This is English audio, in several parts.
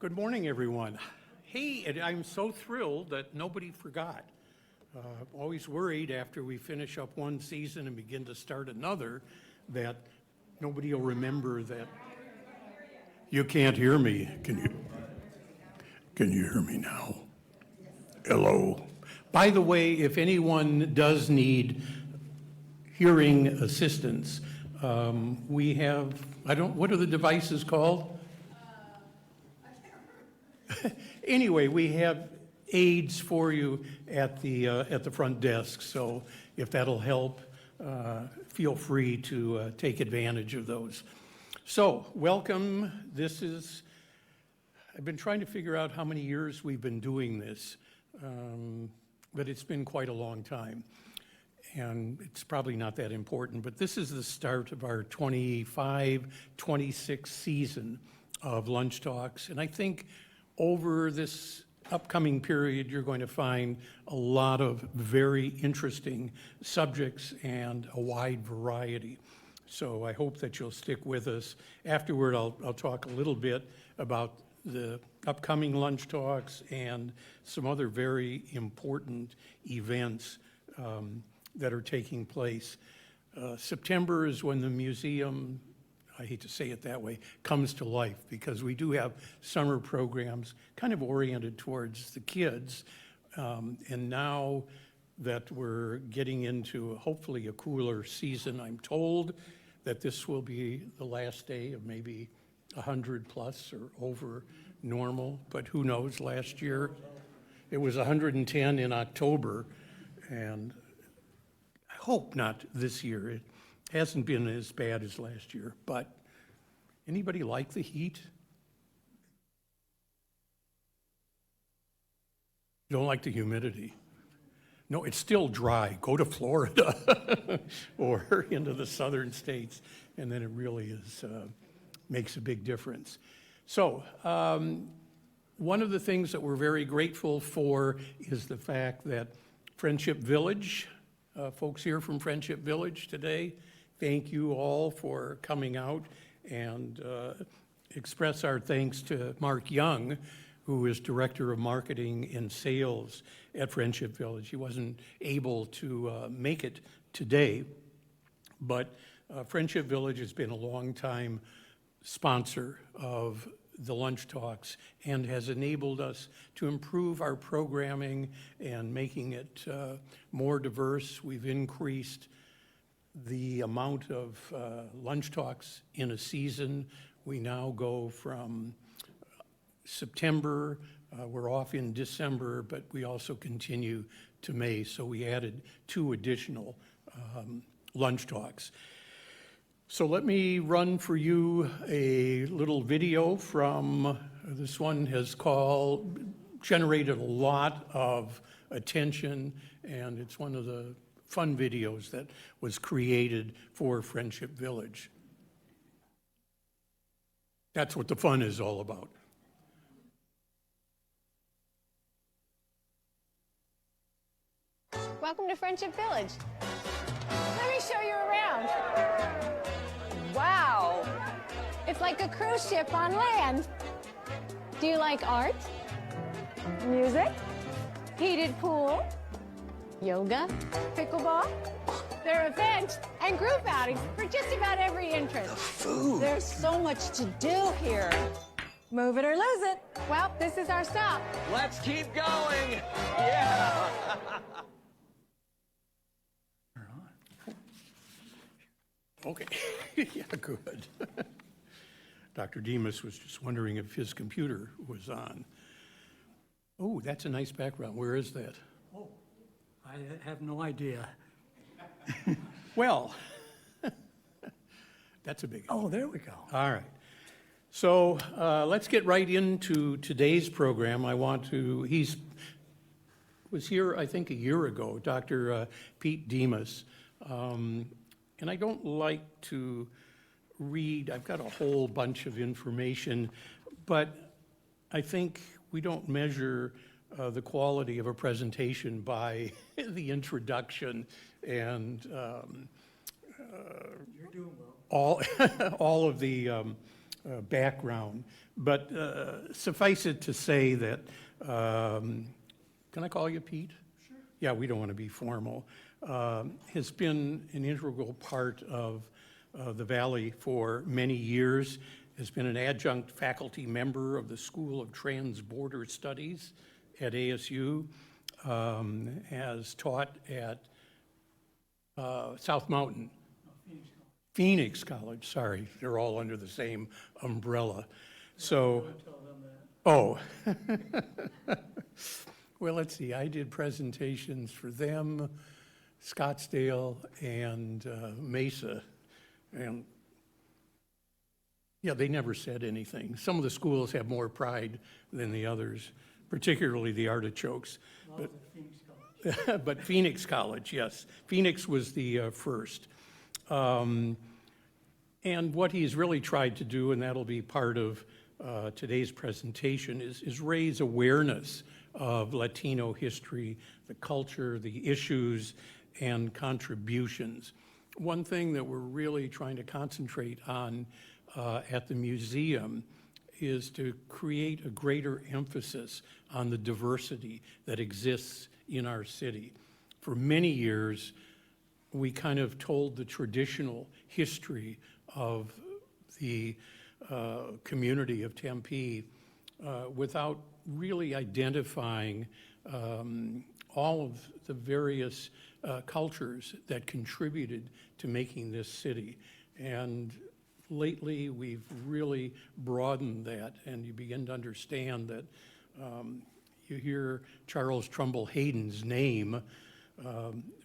Good morning, everyone. Hey, and I'm so thrilled that nobody forgot. Always worried after we finish up one season and begin to start another that nobody will remember that. You can't hear me. Can you hear me now? Hello. By the way, if anyone does need hearing assistance, we have, what are the devices called? Anyway, we have aids for you at the front desk, so if that'll help, feel free to take advantage of those. So, welcome. I've been trying to figure out how many years we've been doing this, but it's been quite a long time. And it's probably not that important, but this is the start of our 25-26 season of Lunch Talks. And I think over this upcoming period, you're going to find a lot of very interesting subjects and a wide variety. So I hope that you'll stick with us. Afterward, I'll talk a little bit about the upcoming Lunch Talks and some other very important events that are taking place. September is when the museum, I hate to say it that way, comes to life, because we do have summer programs kind of oriented towards the kids. And now that we're getting into hopefully a cooler season, I'm told that this will be the last day of maybe 100 plus or over normal, but who knows? Last year it was 110 in October, and I hope not this year. It hasn't been as bad as last year, but anybody like the heat? You don't like the humidity? No, it's still dry. Go to Florida or into the southern states, and then it really makes a big difference. So, one of the things that we're very grateful for is the fact that Friendship Village, folks here from Friendship Village today, thank you all for coming out and express our thanks to Mark Young, who is Director of Marketing and Sales at Friendship Village. He wasn't able to make it today, but Friendship Village has been a long-time sponsor of the Lunch Talks and has enabled us to improve our programming and making it more diverse. We've increased the amount of Lunch Talks in a season. We now go from September, we're off in December, but we also continue to May, so we added 2 additional Lunch Talks. So let me run for you a little video from, this one has generated a lot of attention, and it's one of the fun videos that was created for Friendship Village. That's what the fun is all about. Welcome to Friendship Village. Let me show you around. Wow, it's like a cruise ship on land. Do you like art, music, heated pool, yoga, pickleball? There are events and group outings for just about every interest. The food. There's so much to do here. Move it or lose it. Well, this is our stop. Let's keep going. Yeah. Okay, yeah, good. Dr. Dimas was just wondering if his computer was on. Oh, that's a nice background. Where is that? Oh, I have no idea. Well, that's a big. Oh, there we go. All right. So let's get right into today's program. He was here, I think, a year ago, Dr. Pete Dimas. And I don't like to read, I've got a whole bunch of information, but I think we don't measure the quality of a presentation by the introduction and You're doing well. all of the background. But suffice it to say that, can I call you Pete? Sure. Yeah, we don't want to be formal. Has been an integral part of the Valley for many years, has been an adjunct faculty member of the School of Trans-Border Studies at ASU, has taught at South Mountain. Phoenix College, sorry, they're all under the same umbrella. So, oh. Well, let's see, I did presentations for them, Scottsdale, and Mesa. And yeah, they never said anything. Some of the schools have more pride than the others, particularly the Artichokes. But Phoenix College, yes. Phoenix was the first. And what he's really tried to do, and that'll be part of today's presentation, is raise awareness of Latino history, the culture, the issues, and contributions. One thing that we're really trying to concentrate on at the museum is to create a greater emphasis on the diversity that exists in our city. For many years, we kind of told the traditional history of the community of Tempe without really identifying all of the various cultures that contributed to making this city. And lately, we've really broadened that, and you begin to understand that you hear Charles Trumbull Hayden's name,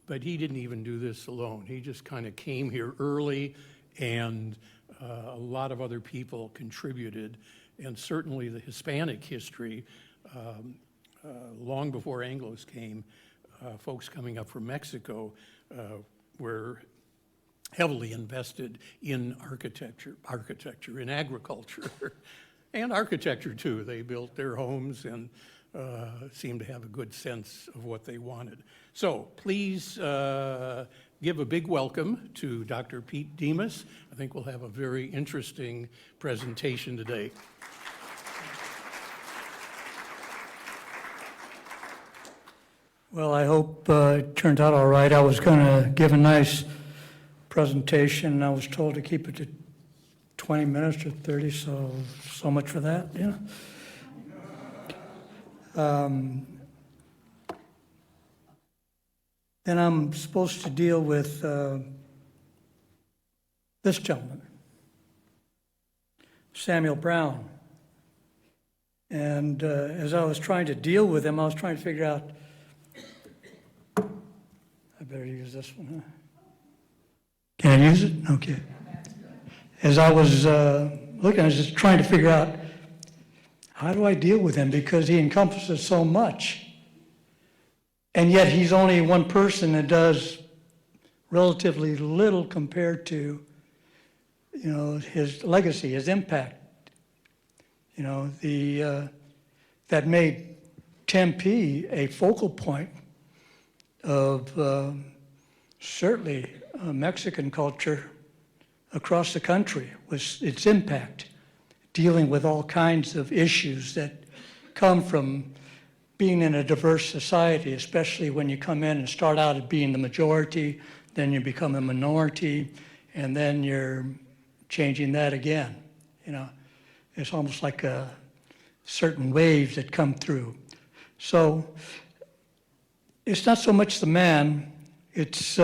but he didn't even do this alone. He just kind of came here early, and a lot of other people contributed, and certainly the Hispanic history, long before Anglos came, folks coming up from Mexico were heavily invested in architecture, in agriculture, and architecture too. They built their homes and seemed to have a good sense of what they wanted. So please give a big welcome to Dr. Pete Dimas. I think we'll have a very interesting presentation today. Well, I hope it turned out all right. I was going to give a nice presentation, and I was told to keep it to 20 minutes or 30, so much for that, yeah. Then I'm supposed to deal with this gentleman, Samuel Brown. And as I was trying to deal with him, I was trying to figure out, I better use this one, huh? Can I use it? Okay. As I was looking, I was just trying to figure out, how do I deal with him? Because he encompasses so much. And yet he's only one person that does relatively little compared to, his legacy, his impact. That made Tempe a focal point of certainly Mexican culture across the country, was its impact, dealing with all kinds of issues that come from being in a diverse society, especially when you come in and start out as being the majority, then you become a minority, and then you're changing that again. It's almost like certain waves that come through. So it's not so much the man, it's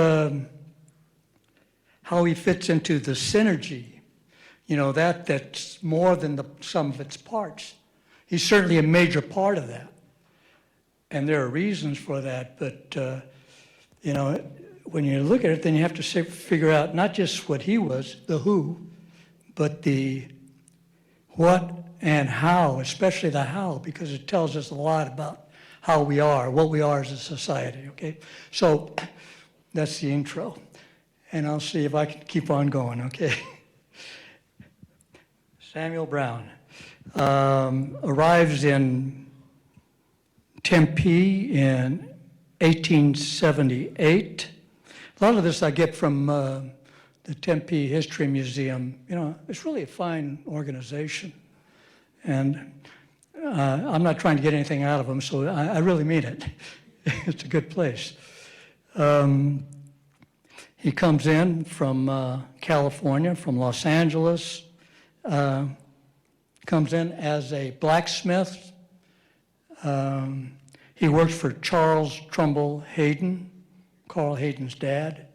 how he fits into the synergy, that's more than the sum of its parts. He's certainly a major part of that. And there are reasons for that, but, when you look at it, then you have to figure out not just what he was, the who, but the what and how, especially the how, because it tells us a lot about how we are, what we are as a society, okay? So that's the intro. And I'll see if I can keep on going, okay? Samuel Brown arrives in Tempe in 1878. A lot of this I get from the Tempe History Museum, you know, it's really a fine organization. And I'm not trying to get anything out of them, so I really mean it. It's a good place. He comes in from California, from Los Angeles, comes in as a blacksmith. He works for Charles Trumbull Hayden, Carl Hayden's dad,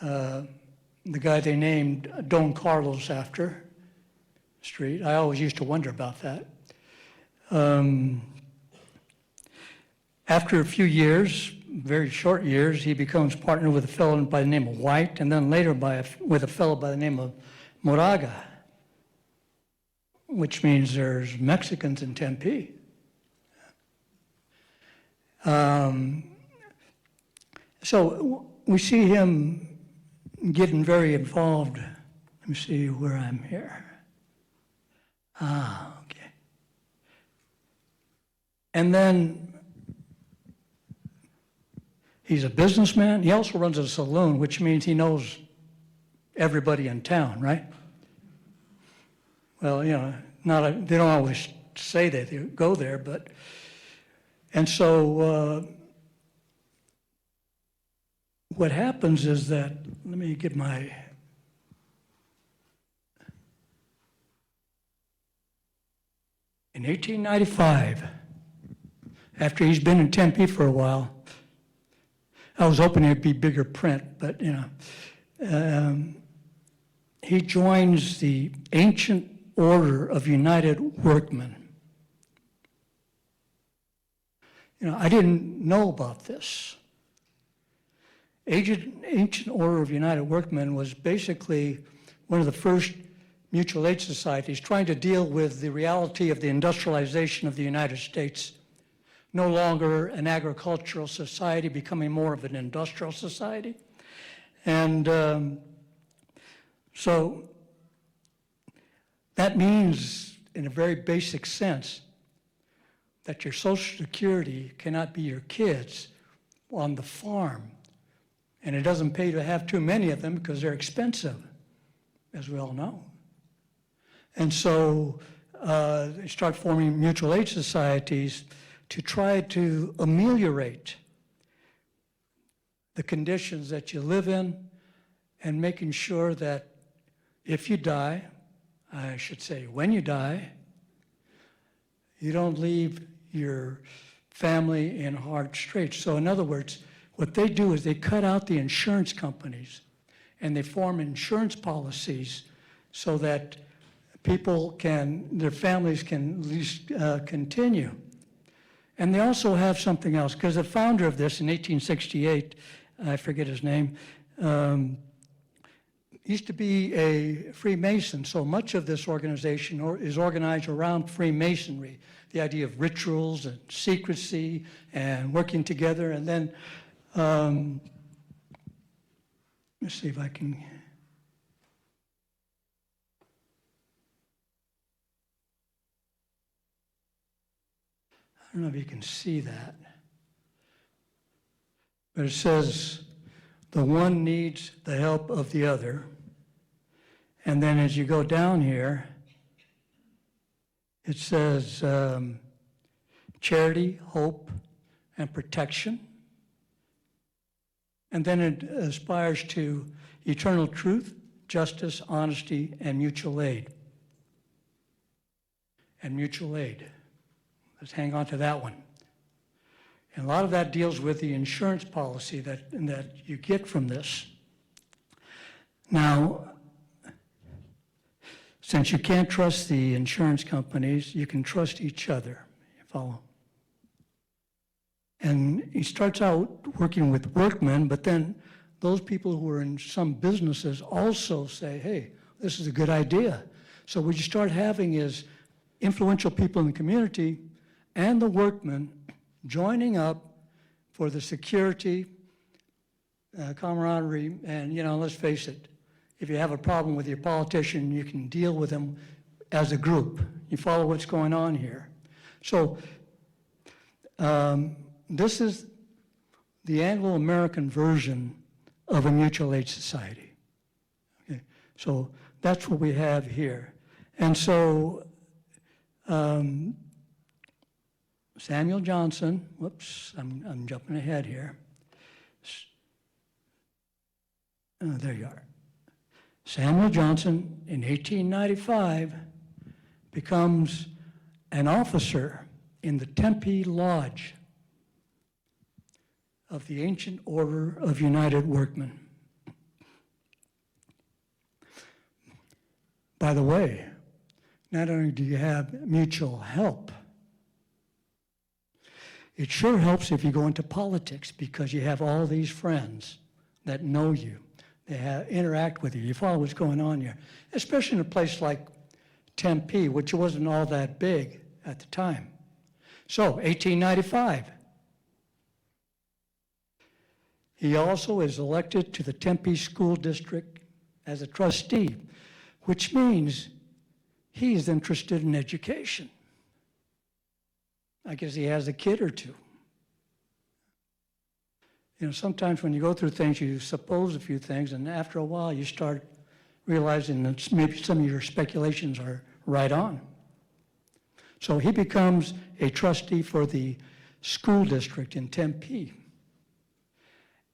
the guy they named Don Carlos after street. I always used to wonder about that. After a few years, very short years, he becomes partner with a fellow by the name of White, and then later with a fellow by the name of Moraga, which means there's Mexicans in Tempe. So we see him getting very involved. Let me see where I'm here. Okay. And then he's a businessman. He also runs a saloon, which means he knows everybody in town, right? Well, you know, they don't always say that they go there, but, and so what happens is that, let me get my, in 1895, after he's been in Tempe for a while, I was hoping it'd be bigger print, but you know, he joins the Ancient Order of United Workmen. You know, I didn't know about this. Ancient Order of United Workmen was basically one of the first mutual aid societies trying to deal with the reality of the industrialization of the United States. No longer an agricultural society, becoming more of an industrial society. And so that means, in a very basic sense, that your Social Security cannot be your kids on the farm. And it doesn't pay to have too many of them because they're expensive, as we all know. And so they start forming mutual aid societies to try to ameliorate the conditions that you live in and making sure that if you die, I should say when you die, you don't leave your family in hard straits. So in other words, what they do is they cut out the insurance companies and they form insurance policies so that their families can at least continue. And they also have something else, because the founder of this in 1868, I forget his name, used to be a Freemason, so much of this organization is organized around Freemasonry, the idea of rituals and secrecy and working together. And then, let's see if I can... I don't know if you can see that, but it says the one needs the help of the other. And then as you go down here, it says charity, hope, and protection. And then it aspires to eternal truth, justice, honesty, and mutual aid. And mutual aid. Let's hang on to that one. And a lot of that deals with the insurance policy that you get from this. Now, since you can't trust the insurance companies, you can trust each other. You follow? And he starts out working with workmen, but then those people who are in some businesses also say, hey, this is a good idea. So what you start having is influential people in the community and the workmen joining up for the security, camaraderie, and, you know, let's face it, if you have a problem with your politician, you can deal with them as a group. You follow what's going on here. So this is the Anglo-American version of a mutual aid society. So that's what we have here. And so Samuel Johnson, whoops, I'm jumping ahead here. There you are. Samuel Johnson in 1895 becomes an officer in the Tempe Lodge of the Ancient Order of United Workmen. By the way, not only do you have mutual help, it sure helps if you go into politics because you have all these friends that know you. They interact with you. You follow what's going on here, especially in a place like Tempe, which wasn't all that big at the time. So, 1895. He also is elected to the Tempe School District as a trustee, which means he's interested in education. I guess he has a kid or two. You know, sometimes when you go through things, you suppose a few things, and after a while you start realizing that maybe some of your speculations are right on. So he becomes a trustee for the school district in Tempe.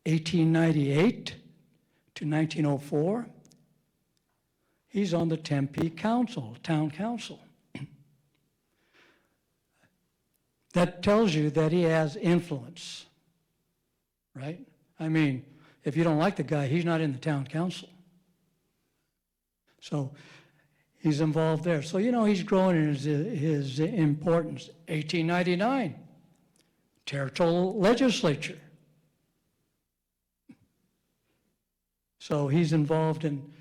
1898 to 1904, he's on the Tempe Council, Town Council. That tells you that he has influence, right? I mean, if you don't like the guy, he's not in the town council. So he's involved there. So, you know, he's growing in his importance. 1899, territorial legislature. So he's involved in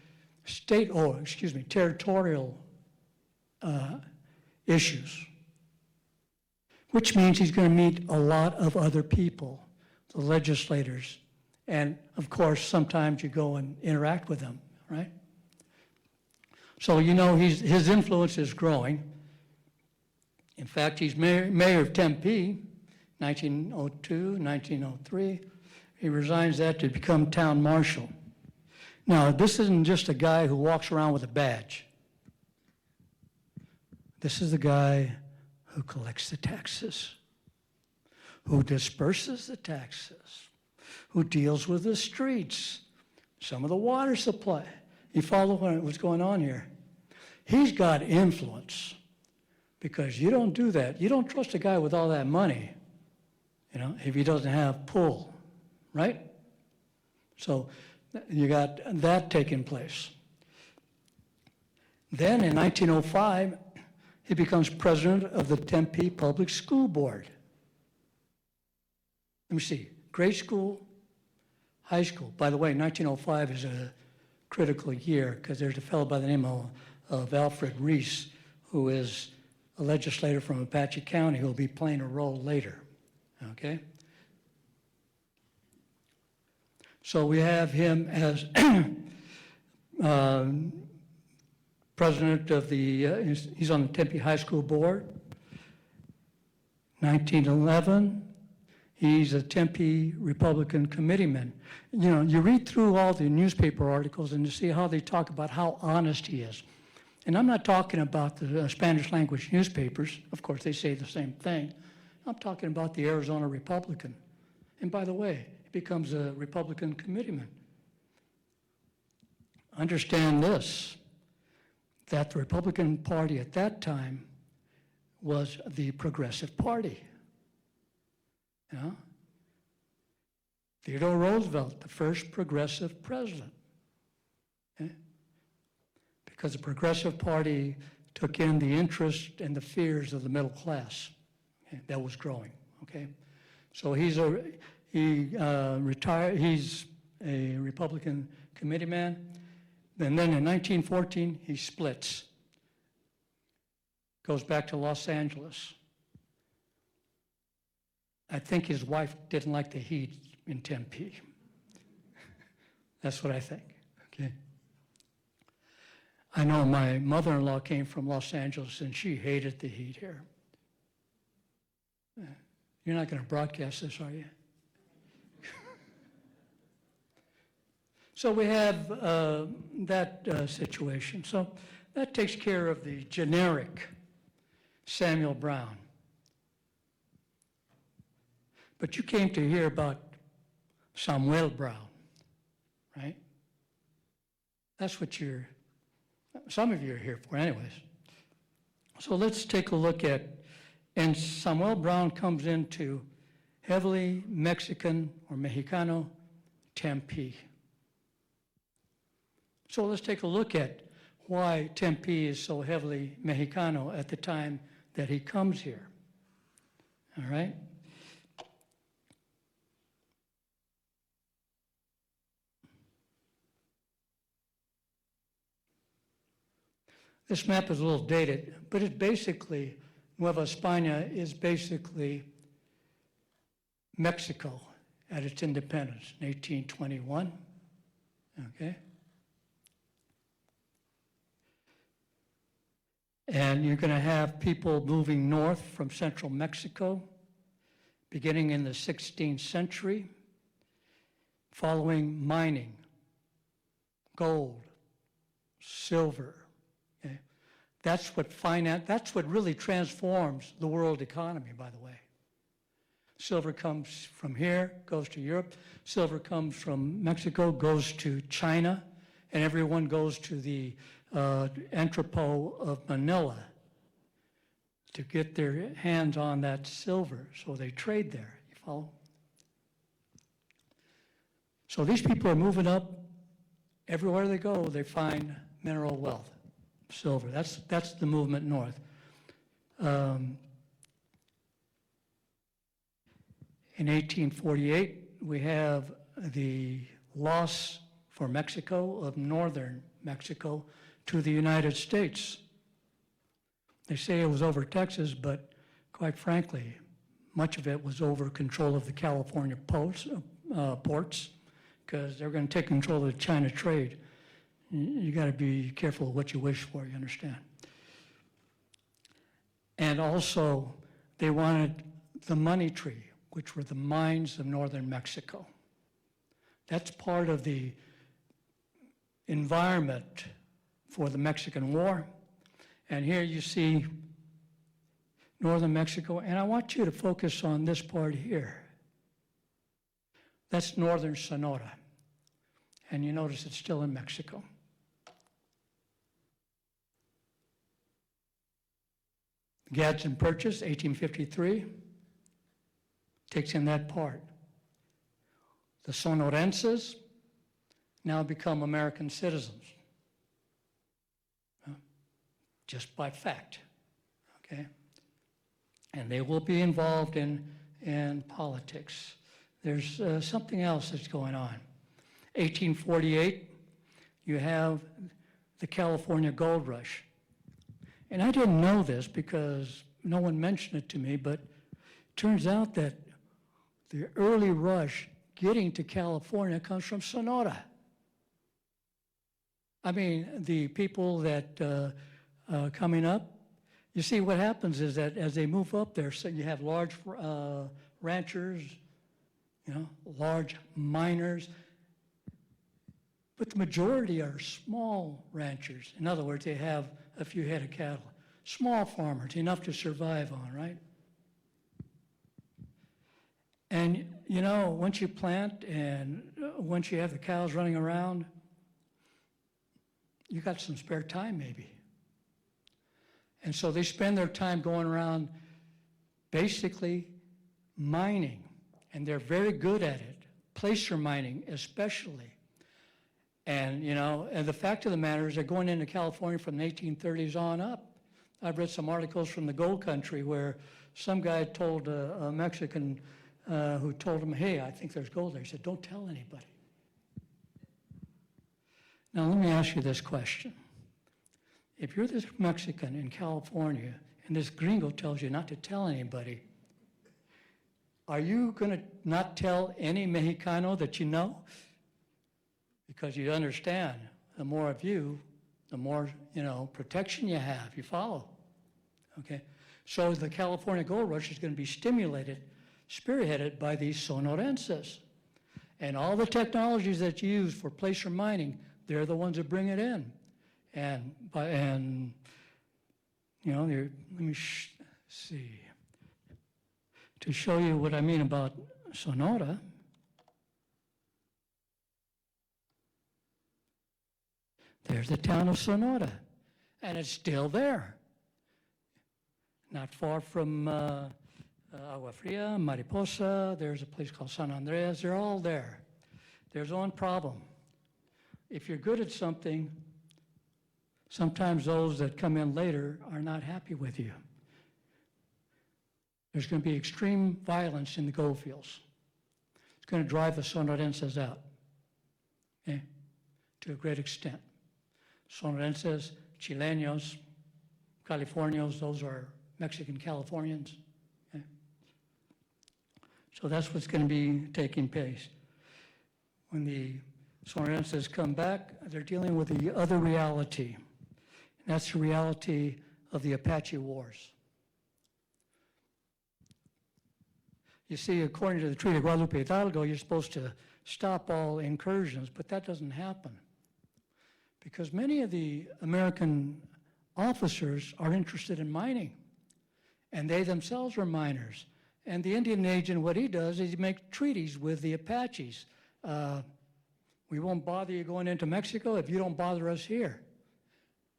territorial issues, which means he's going to meet a lot of other people, the legislators. And of course, sometimes you go and interact with them, right? So, you know, his influence is growing. In fact, he's mayor of Tempe, 1902, 1903. He resigns that to become town marshal. Now, this isn't just a guy who walks around with a badge. This is the guy who collects the taxes, who disperses the taxes, who deals with the streets, some of the water supply. You follow what's going on here? He's got influence because you don't do that. You don't trust a guy with all that money, you know, if he doesn't have pull, right? So you got that taking place. Then in 1905, he becomes president of the Tempe Public School Board. Let me see, grade school, high school. By the way, 1905 is a critical year because there's a fellow by the name of Alfred Reese, who is a legislator from Apache County who will be playing a role later, okay? So we have him as president of the, he's on the Tempe High School Board. 1911, he's a Tempe Republican committeeman. You know, you read through all the newspaper articles and you see how they talk about how honest he is. And I'm not talking about the Spanish language newspapers. Of course, they say the same thing. I'm talking about the Arizona Republican. And by the way, he becomes a Republican committeeman. Understand this, that the Republican Party at that time was the Progressive Party. You know? Theodore Roosevelt, the first progressive president. Okay? Because the Progressive Party took in the interest and the fears of the middle class, okay, that was growing. Okay, so he's a Republican committeeman. And then in 1914, he splits, goes back to Los Angeles. I think his wife didn't like the heat in Tempe. That's what I think, okay? I know my mother-in-law came from Los Angeles and she hated the heat here. You're not going to broadcast this, are you? So we have that situation. So that takes care of the generic Samuel Brown. But you came to hear about Samuel Brown, right? That's what some of you are here for anyways. So let's take a look at, and Samuel Brown comes into heavily Mexican or Mexicano Tempe. So let's take a look at why Tempe is so heavily Mexicano at the time that he comes here. All right? This map is a little dated, but it's basically, Nueva España is basically Mexico at its independence in 1821, okay? And you're going to have people moving north from central Mexico, beginning in the 16th century, following mining, gold, silver. Okay? That's what really transforms the world economy, by the way. Silver comes from here, goes to Europe. Silver comes from Mexico, goes to China, and everyone goes to the entrepot of Manila to get their hands on that silver. So they trade there, you follow? So these people are moving up. Everywhere they go, they find mineral wealth, silver. That's the movement north. In 1848, we have the loss for Mexico of northern Mexico to the United States. They say it was over Texas, but quite frankly, much of it was over control of the California ports, because they're going to take control of the China trade. You got to be careful of what you wish for, you understand? And also, they wanted the money tree, which were the mines of northern Mexico. That's part of the environment for the Mexican War. And here you see northern Mexico, and I want you to focus on this part here. That's northern Sonora. And you notice it's still in Mexico. Gadsden Purchase, 1853, takes in that part. The Sonorenses now become American citizens, just by fact, okay? And they will be involved in politics. There's something else that's going on. 1848, you have the California Gold Rush. And I didn't know this because no one mentioned it to me, but it turns out that the early rush getting to California comes from Sonora. I mean, the people that coming up, you see what happens is that as they move up there, so you have large ranchers, you know, large miners, but the majority are small ranchers. In other words, they have a few head of cattle. Small farmers, enough to survive on, right? And, you know, once you plant and once you have the cows running around, you got some spare time maybe. And so they spend their time going around basically mining, and they're very good at it, placer mining especially. And, you know, and the fact of the matter is they're going into California from the 1830s on up. I've read some articles from the gold country where some guy told a Mexican who told him, hey, I think there's gold there. He said, don't tell anybody. Now, let me ask you this question. If you're this Mexican in California and this gringo tells you not to tell anybody, are you going to not tell any Mexicano that you know? Because you understand, the more of you, the more, you know, protection you have, you follow, okay? So the California Gold Rush is going to be stimulated, spearheaded by these Sonorenses. And all the technologies that you use for placer mining, they're the ones that bring it in. And you know, let me see. To show you what I mean about Sonora, there's the town of Sonora, and it's still there. Not far from Agua Fria, Mariposa, there's a place called San Andreas, they're all there. There's one problem. If you're good at something, sometimes those that come in later are not happy with you. There's going to be extreme violence in the gold fields. It's going to drive the Sonorenses out, okay, to a great extent. Sonorenses, Chilenos, Californios, those are Mexican Californians. Okay? So that's what's going to be taking place. When the Sonorenses come back, they're dealing with the other reality. And that's the reality of the Apache Wars. You see, according to the Treaty of Guadalupe Hidalgo, you're supposed to stop all incursions, but that doesn't happen. Because many of the American officers are interested in mining, and they themselves are miners. And the Indian agent, what he does is he makes treaties with the Apaches. We won't bother you going into Mexico if you don't bother us here.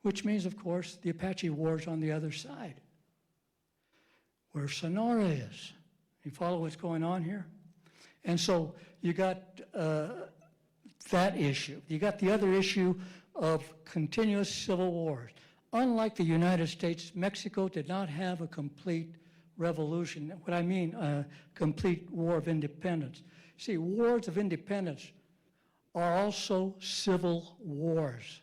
Which means, of course, the Apache War's on the other side, where Sonora is. You follow what's going on here? And so you got that issue. You got the other issue of continuous civil wars. Unlike the United States, Mexico did not have a complete revolution. What I mean, a complete war of independence. See, wars of independence are also civil wars,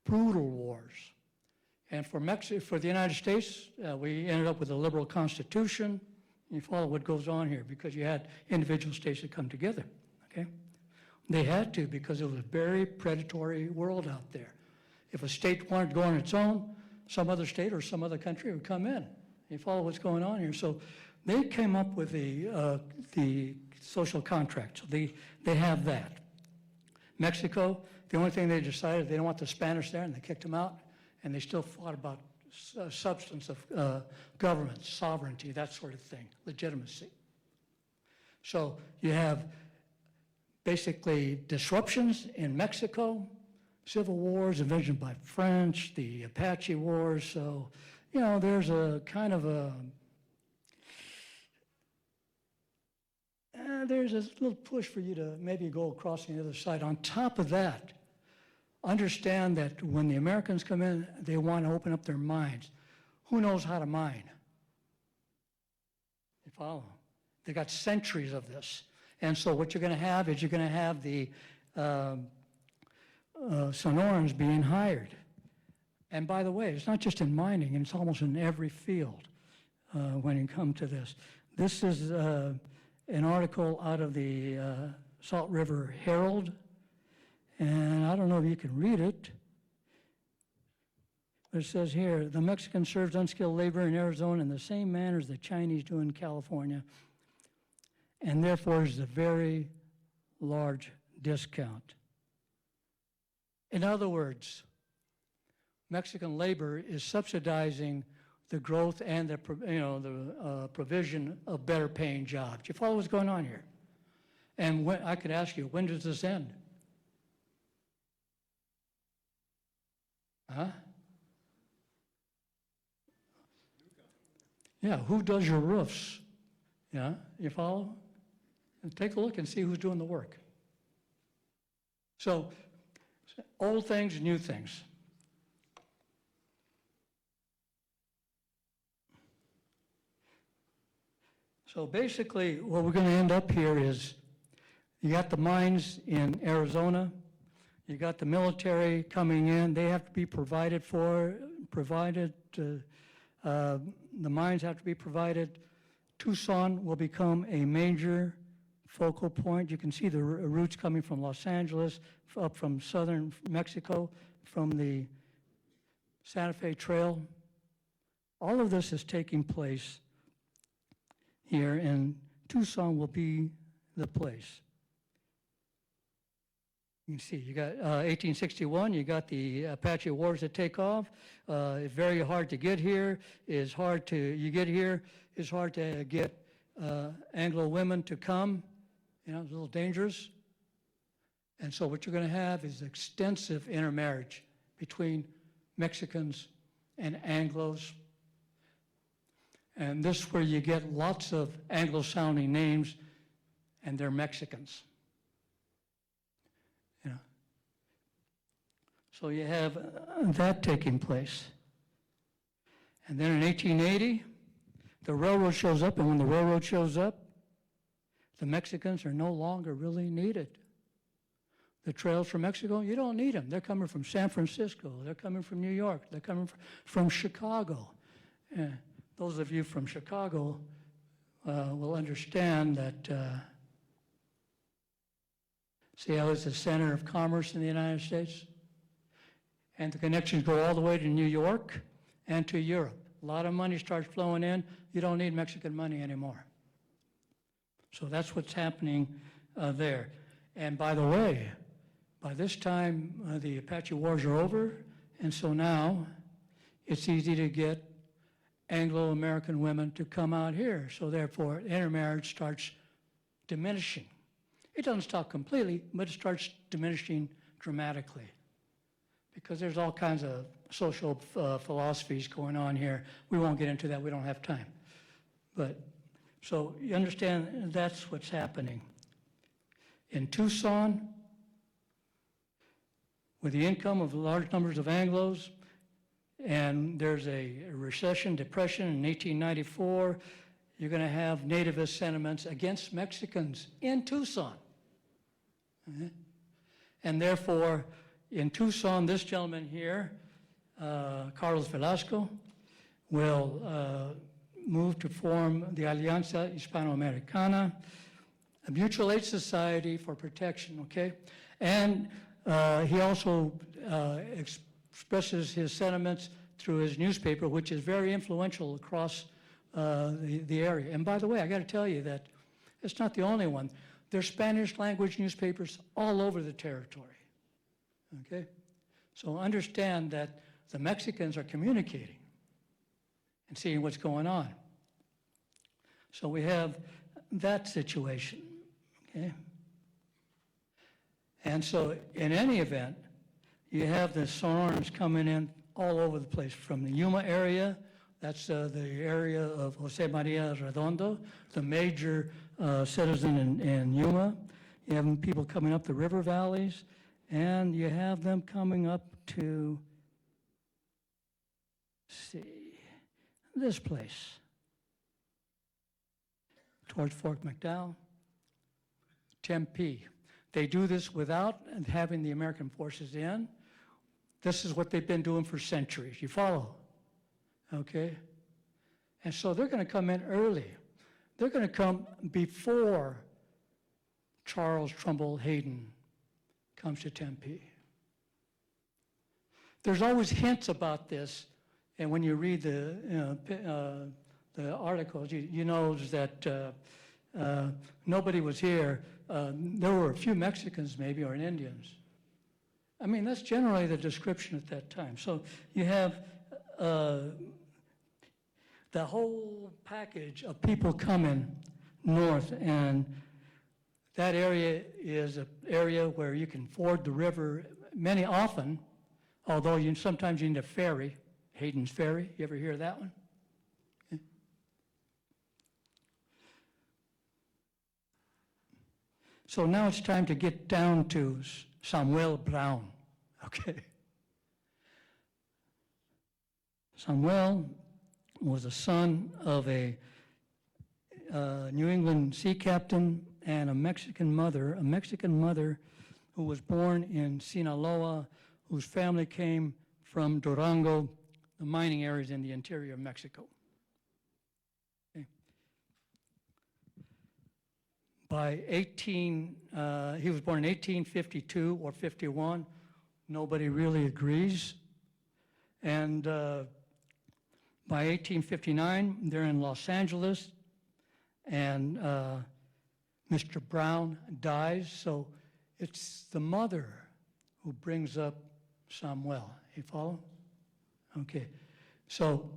brutal wars. And for the United States, we ended up with a liberal constitution. You follow what goes on here, because you had individual states that come together, okay? They had to, because it was a very predatory world out there. If a state wanted to go on its own, some other state or some other country would come in. You follow what's going on here? So they came up with the social contract. So they have that. Mexico, the only thing they decided, they don't want the Spanish there, and they kicked them out, and they still fought about substance of government, sovereignty, that sort of thing, legitimacy. So you have basically disruptions in Mexico, civil wars, invasion by French, the Apache Wars. So, you know, there's a kind of there's a little push for you to maybe go across the other side. On top of that, understand that when the Americans come in, they want to open up their minds. Who knows how to mine? You follow? They got centuries of this. And so what you're going to have is you're going to have the Sonorans being hired. And by the way, it's not just in mining, it's almost in every field when you come to this. This is an article out of the Salt River Herald. And I don't know if you can read it, but it says here, the Mexican serves unskilled labor in Arizona in the same manner as the Chinese do in California, and therefore is a very large discount. In other words, Mexican labor is subsidizing the growth and the provision of better paying jobs. You follow what's going on here? And I could ask you, when does this end? Huh? Yeah, who does your roofs? Yeah, you follow? And take a look and see who's doing the work. So, old things, new things. So basically, what we're going to end up here is, you got the mines in Arizona, you got the military coming in, they have to be provided for, the mines have to be provided. Tucson will become a major focal point. You can see the routes coming from Los Angeles, up from southern Mexico, from the Santa Fe Trail. All of this is taking place here, and Tucson will be the place. You can see, you got 1861, you got the Apache Wars that take off. It's very hard to get here. It's hard to get Anglo women to come. You know, it's a little dangerous. And so what you're going to have is extensive intermarriage between Mexicans and Anglos. And this is where you get lots of Anglo-sounding names, and they're Mexicans. You know. So you have that taking place. And then in 1880, the railroad shows up, and when the railroad shows up, the Mexicans are no longer really needed. The trails from Mexico, you don't need them. They're coming from San Francisco. They're coming from New York. They're coming from Chicago. Those of you from Chicago will understand that Seattle is the center of commerce in the United States. And the connections go all the way to New York and to Europe. A lot of money starts flowing in. You don't need Mexican money anymore. So that's what's happening there. And by the way, by this time, the Apache Wars are over, and so now it's easy to get Anglo-American women to come out here. So therefore, intermarriage starts diminishing. It doesn't stop completely, but it starts diminishing dramatically, because there's all kinds of social philosophies going on here. We won't get into that. We don't have time. But so you understand that's what's happening. In Tucson, with the income of large numbers of Anglos, and there's a recession, depression in 1894, you're going to have nativist sentiments against Mexicans in Tucson. And therefore, in Tucson, this gentleman here, Carlos Velasco, will move to form the Alianza Hispano Americana, a mutual aid society for protection, okay? And he also expresses his sentiments through his newspaper, which is very influential across the area. And by the way, I got to tell you that it's not the only one. There's Spanish language newspapers all over the territory, okay? So understand that the Mexicans are communicating and seeing what's going on. So we have that situation, okay? And so in any event, you have the Sonorans coming in all over the place, from the Yuma area. That's the area of Jose Maria Redondo, the major citizen in Yuma. You have people coming up the river valleys, and you have them coming up to, see, this place, towards Fort McDowell, Tempe. They do this without having the American forces in. This is what they've been doing for centuries. You follow? Okay? And so they're going to come in early. They're going to come before Charles Trumbull Hayden comes to Tempe. There's always hints about this, and when you read the articles, you know that nobody was here. There were a few Mexicans maybe, or Indians. I mean, that's generally the description at that time. So you have the whole package of people coming north, and that area is an area where you can ford the river often, although sometimes you need a ferry, Hayden's Ferry. You ever hear of that one? Okay. So now it's time to get down to Samuel Brown, okay? Samuel was a son of a New England sea captain and a Mexican mother who was born in Sinaloa, whose family came from Durango, the mining areas in the interior of Mexico. Okay. He was born in 1852 or 51. Nobody really agrees. And by 1859, they're in Los Angeles, and Mr. Brown dies. So It's the mother who brings up Samuel. You follow? Okay. So,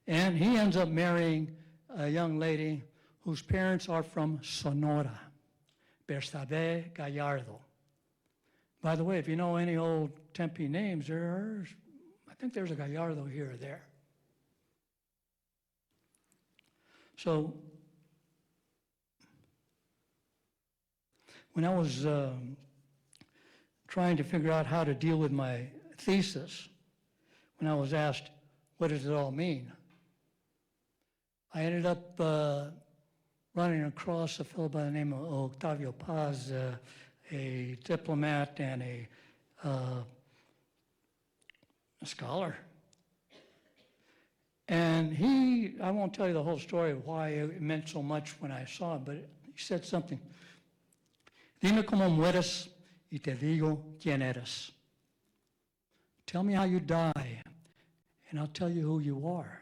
and he ends up marrying a young lady whose parents are from Sonora, Bersabe Gallardo. By the way, if you know any old Tempe names, I think there's a Gallardo here or there. So, when I was trying to figure out how to deal with my thesis, when I was asked, what does it all mean? I ended up running across a fellow by the name of Octavio Paz, a diplomat and a scholar. And I won't tell you the whole story of why it meant so much when I saw it, but he said something. Dime cómo mueres y te digo quién eres. Tell me how you die, and I'll tell you who you are.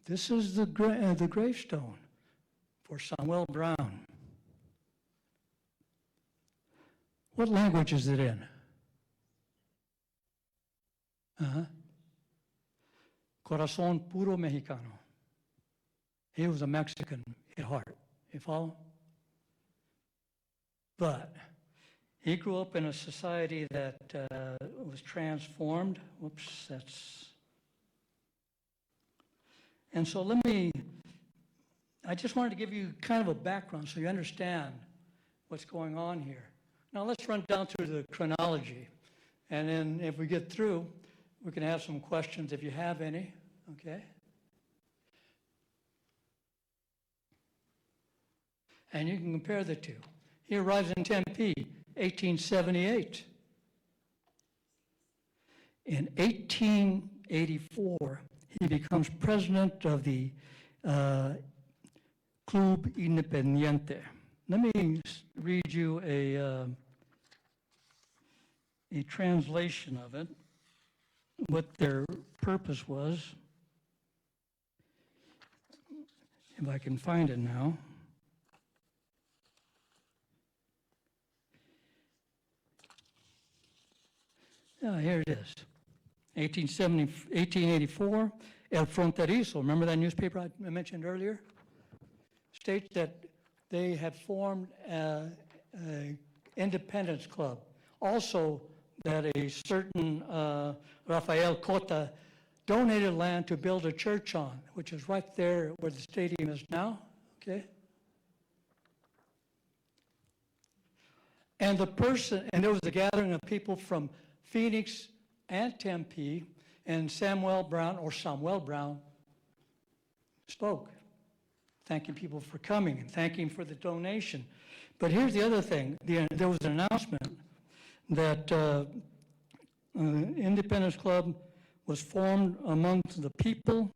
This is the gravestone for Samuel Brown. What language is it in? Corazón puro mexicano. He was a Mexican at heart. You follow? But he grew up in a society that was transformed. Whoops, that's... And so I just wanted to give you kind of a background so you understand what's going on here. Now let's run down through the chronology. And then if we get through, we can have some questions if you have any, okay? And you can compare the two. He arrives in Tempe, 1878. In 1884, he becomes president of the Club Independiente. Let me read you a translation of it, what their purpose was, if I can find it now. Here it is. 1884, El Fronterizo, remember that newspaper I mentioned earlier? States that they had formed an independence club. Also, that a certain Rafael Cota donated land to build a church on, which is right there where the stadium is now, okay? And there was a gathering of people from Phoenix and Tempe, and Samuel Brown spoke, thanking people for coming and thanking for the donation. But here's the other thing. There was an announcement that Independence Club was formed amongst the people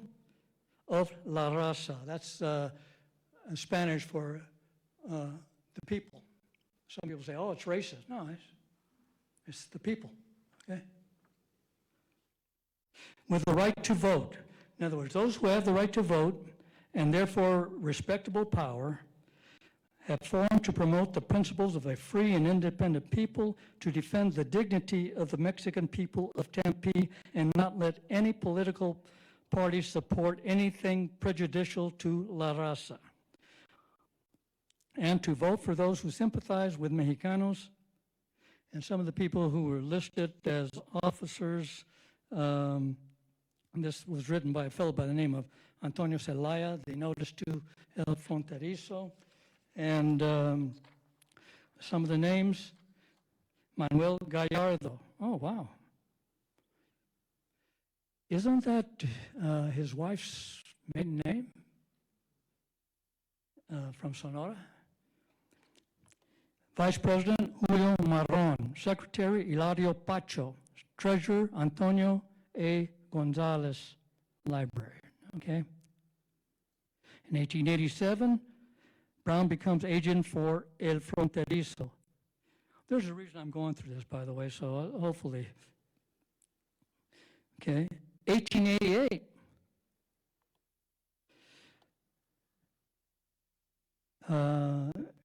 of La Raza. That's Spanish for the people. Some people say, oh, it's racist. No, it's the people, okay? With the right to vote. In other words, those who have the right to vote and therefore respectable power have formed to promote the principles of a free and independent people, to defend the dignity of the Mexican people of Tempe, and not let any political party support anything prejudicial to La Raza, and to vote for those who sympathize with Mexicanos. And some of the people who were listed as officers, this was written by a fellow by the name of Antonio Celaya, the notice to El Fronterizo, and some of the names, Manuel Gallardo. Oh, wow. Isn't that his wife's maiden name from Sonora? Vice President Julio Marron, Secretary Hilario Pacho, Treasurer Antonio A. Gonzalez, Library, okay? In 1887, Brown becomes agent for El Fronterizo. There's a reason I'm going through this, by the way, so hopefully, okay? 1888,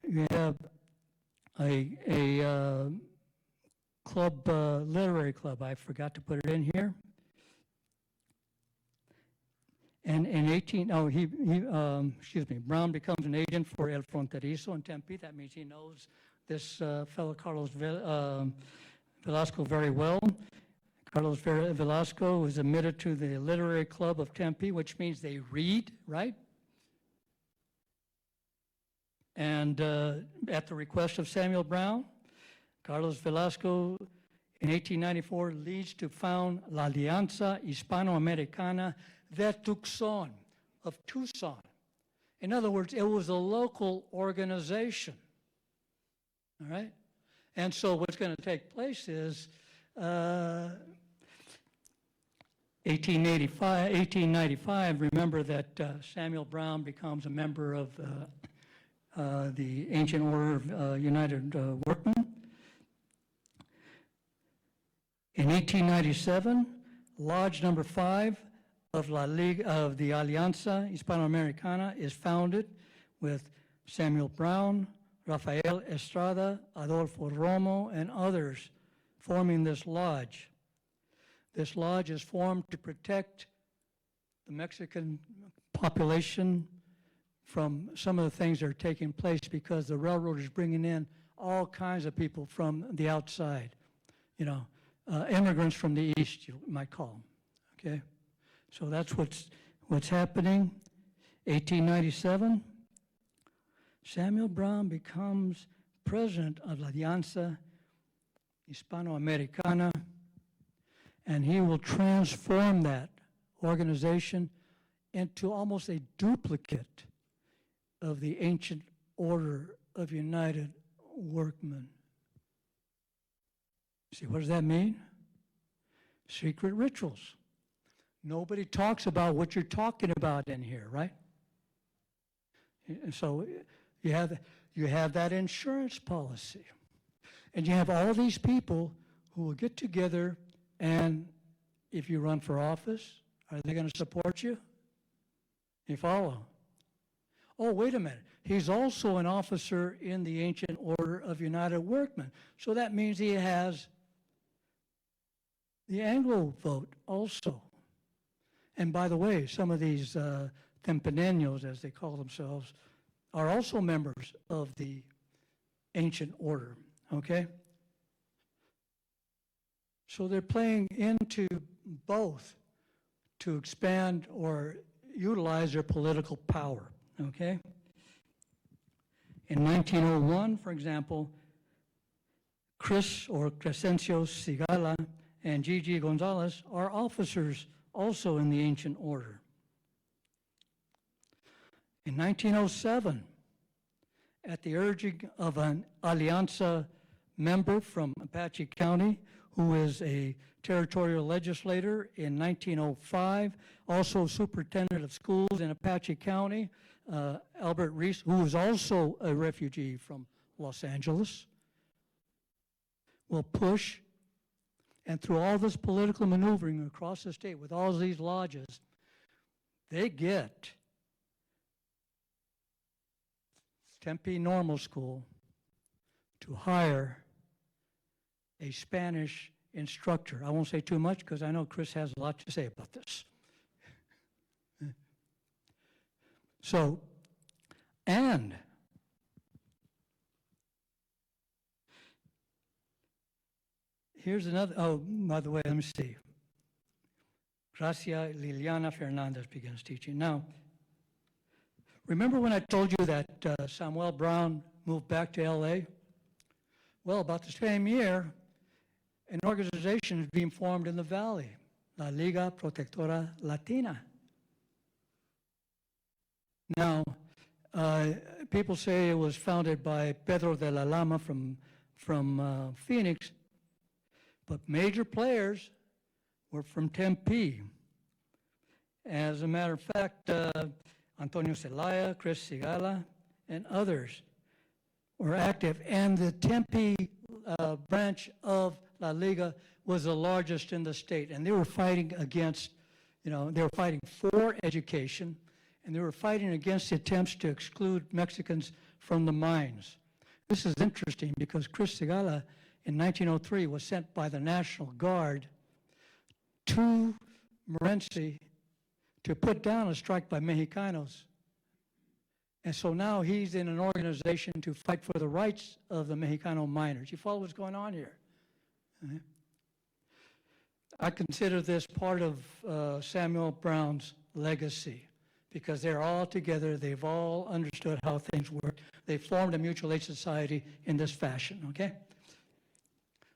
you have a club, literary club. I forgot to put it in here. And in Brown becomes an agent for El Fronterizo in Tempe. That means he knows this fellow Carlos Velasco very well. Carlos Velasco was admitted to the Literary Club of Tempe, which means they read, right? And at the request of Samuel Brown, Carlos Velasco in 1894 leads to found La Alianza Hispano Americana de Tucson, of Tucson. In other words, it was a local organization, all right? And so what's going to take place is 1895, remember that Samuel Brown becomes a member of the Ancient Order of United Workmen. In 1897, Lodge number 5 of La Liga of the Alianza Hispano Americana is founded with Samuel Brown, Rafael Estrada, Adolfo Romo, and others forming this lodge. This lodge is formed to protect the Mexican population from some of the things that are taking place because the railroad is bringing in all kinds of people from the outside, immigrants from the east, you might call them, okay? So that's what's happening. 1897, Samuel Brown becomes president of La Alianza Hispano Americana, and he will transform that organization into almost a duplicate of the Ancient Order of United Workmen. See, what does that mean? Secret rituals. Nobody talks about what you're talking about in here, right? And so you have that insurance policy. And you have all these people who will get together, and if you run for office, are they going to support you? You follow? Oh, wait a minute. He's also an officer in the Ancient Order of United Workmen. So that means he has the Anglo vote also. And by the way, some of these Tempeneños, as they call themselves, are also members of the Ancient Order, okay? So they're playing into both to expand or utilize their political power, okay? In 1901, for example, Chris or Crescencio Sigala and Gigi Gonzalez are officers also in the Ancient Order. In 1907, at the urging of an Alianza member from Apache County, who is a territorial legislator in 1905, also superintendent of schools in Apache County, Albert Reese, who is also a refugee from Los Angeles, will push, and through all this political maneuvering across the state with all these lodges, they get Tempe Normal School to hire a Spanish instructor. I won't say too much because I know Chris has a lot to say about this. So, and here's another, oh, by the way, let me see. Gracia Liliana Fernandez begins teaching. Now, remember when I told you that Samuel Brown moved back to LA? Well, about the same year, an organization is being formed in the Valley, La Liga Protectora Latina. Now, people say it was founded by Pedro de la Lama from Phoenix, but major players were from Tempe. As a matter of fact, Antonio Celaya, Chris Sigala, and others were active, and the Tempe branch of La Liga was the largest in the state, and they were fighting against, they were fighting for education, and they were fighting against the attempts to exclude Mexicans from the mines. this is interesting because Chris Segala in 1903 was sent by the National Guard to Morenci to put down a strike by Mexicanos. And so now he's in an organization to fight for the rights of the Mexicano miners. You follow what's going on here? I consider this part of Samuel Brown's legacy because they're all together. They've all understood how things work. They formed a mutual aid society in this fashion, okay?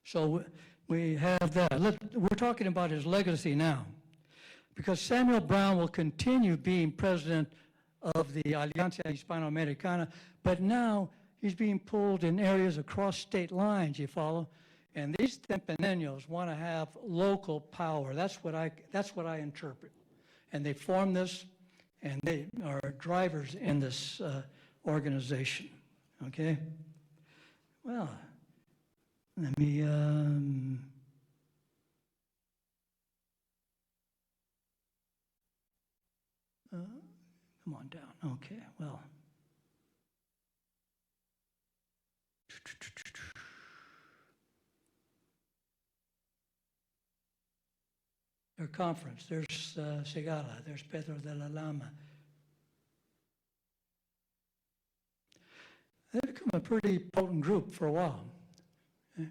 So we have that. We're talking about his legacy now because Samuel Brown will continue being president of the Alianza Hispano Americana, but now he's being pulled in areas across state lines, you follow? And these Tempeneños want to have local power. That's what I interpret. And they form this, and they are drivers in this organization, okay? Well, let me, come on down, okay, well. Their conference, there's Segala, there's Pedro de la Lama. They've become a pretty potent group for a while. Okay?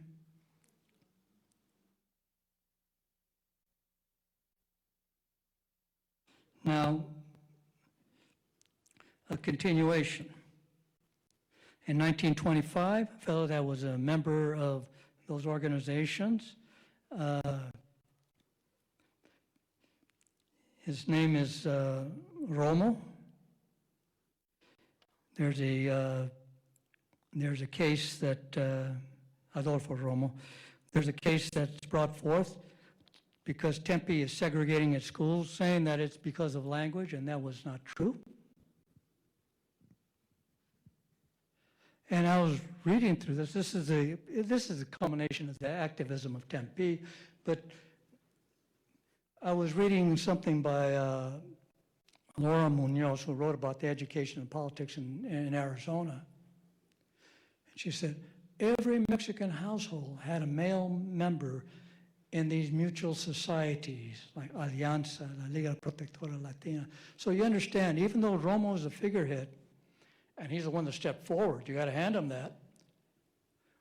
Now, a continuation. In 1925, a fellow that was a member of those organizations, his name is Romo. There's a case that, Adolfo Romo, there's a case that's brought forth because Tempe is segregating its schools, saying that it's because of language, and that was not true. And I was reading through this. This is a culmination of the activism of Tempe, but I was reading something by Laura Munoz, who wrote about the education and politics in Arizona. And she said, every Mexican household had a male member in these mutual societies, like Alianza, La Liga Protectora Latina. So you understand, even though Romo is a figurehead, and he's the one that stepped forward, you got to hand him that,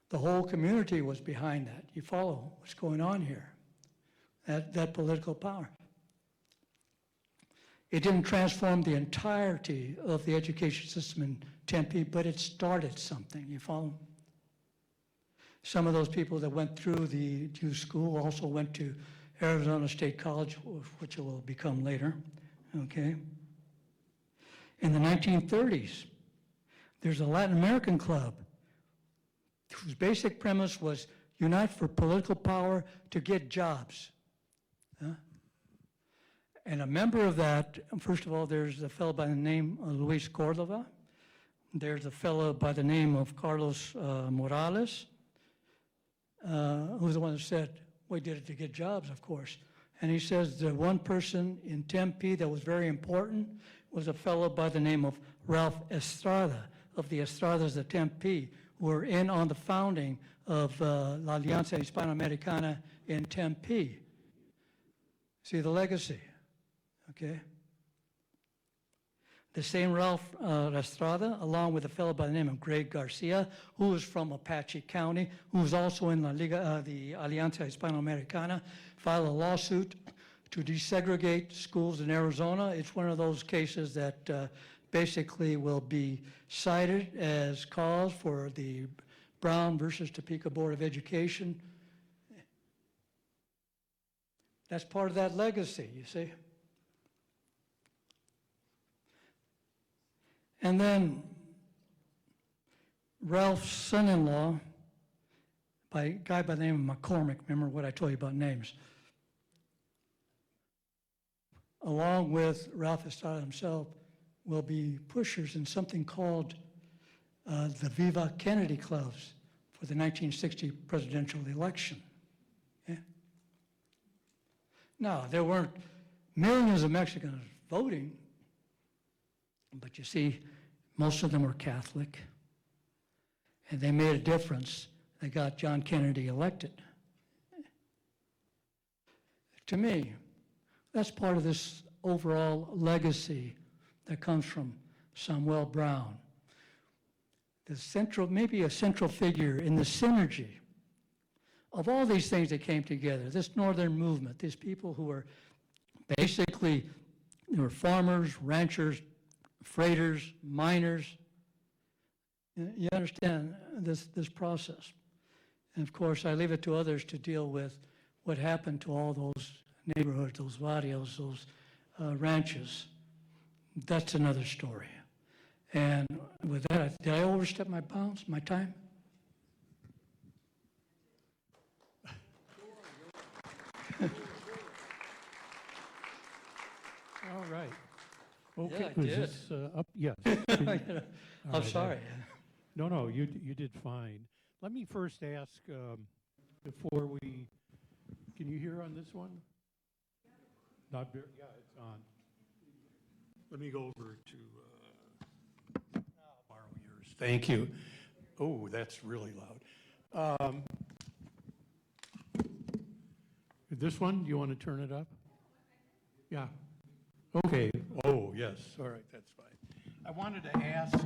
the whole community was behind that. You follow what's going on here, that political power. It didn't transform the entirety of the education system in Tempe, but it started something, you follow? Some of those people that went through the youth school also went to Arizona State College, which it will become later, okay? In the 1930s, there's a Latin American club whose basic premise was unite for political power to get jobs. And a member of that, first of all, there's a fellow by the name of Luis Cordova. There's a fellow by the name of Carlos Morales, who's the one that said, we did it to get jobs, of course. And he says the one person in Tempe that was very important was a fellow by the name of Ralph Estrada, of the Estradas of Tempe, who were in on the founding of La Alianza Hispano Americana in Tempe. See the legacy, okay? The same Ralph Estrada, along with a fellow by the name of Greg Garcia, who is from Apache County, who is also in La Liga, the Alianza Hispano Americana, filed a lawsuit to desegregate schools in Arizona. It's one of those cases that basically will be cited as cause for the Brown versus Topeka Board of Education. That's part of that legacy, you see. And then Ralph's son-in-law, a guy by the name of McCormick, remember what I told you about names, along with Ralph Estrada himself, will be pushers in something called the Viva Kennedy Clubs for the 1960 presidential election. Yeah? Now, there weren't millions of Mexicans voting, but you see, most of them were Catholic. and they made a difference. They got John Kennedy elected. To me, that's part of this overall legacy that comes from Samuel Brown. The central, maybe a central figure in the synergy of all these things that came together, this Northern movement, these people who were basically, they were farmers, ranchers, freighters, miners. You understand this process. And of course, I leave it to others to deal with what happened to all those neighborhoods, those barrios, those ranches. That's another story. And with that, did I overstep my bounds, my time? All right. Yeah, Okay, I is did. this up? Yes. I'm right, sorry. No, you did fine. Let me first ask, before we, can you hear on this one? Not very, yeah, it's on. Let me go over to, borrow yours. Thank you. Oh, that's really loud. This one, you want to turn it up? Yeah. Okay. Oh, yes. All right, that's fine. I wanted to ask,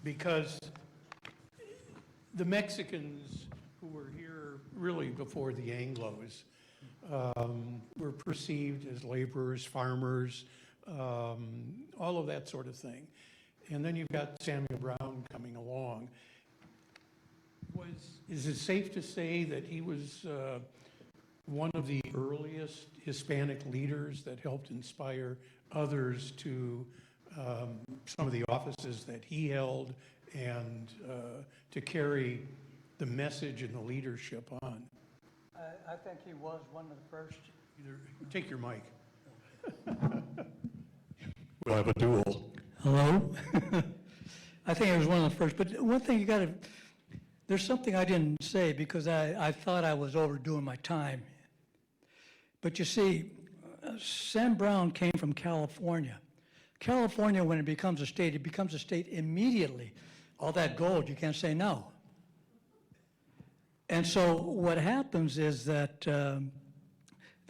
because the Mexicans who were here really before the Anglos were perceived as laborers, farmers, all of that sort of thing. And then you've got Samuel Brown coming along. Is it safe to say that he was one of the earliest Hispanic leaders that helped inspire others to some of the offices that he held and to carry the message and the leadership on? I think he was one of the first. Take your mic. We'll have a duel. Hello? I think it was one of the first, but one thing you got to, there's something I didn't say because I thought I was overdoing my time. But you see, Sam Brown came from California. California, when it becomes a state, it becomes a state immediately. All that gold, you can't say no. And so what happens is that the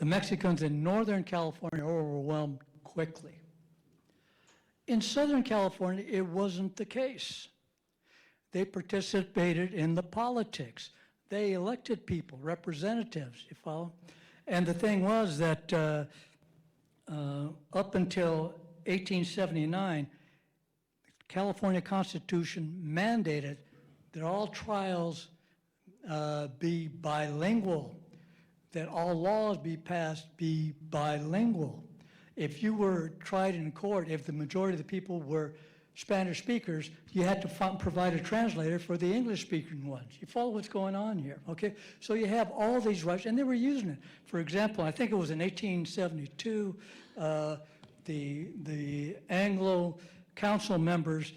Mexicans in Northern California are overwhelmed quickly. In Southern California, it wasn't the case. They participated in the politics. They elected people, representatives, you follow? And the thing was that up until 1879, the California Constitution mandated that all trials be bilingual, that all laws be passed be bilingual. If you were tried in court, if the majority of the people were Spanish speakers, you had to provide a translator for the English speaking ones. You follow what's going on here, okay? So you have all these rights, and they were using it. For example, I think it was in 1872, the Anglo council members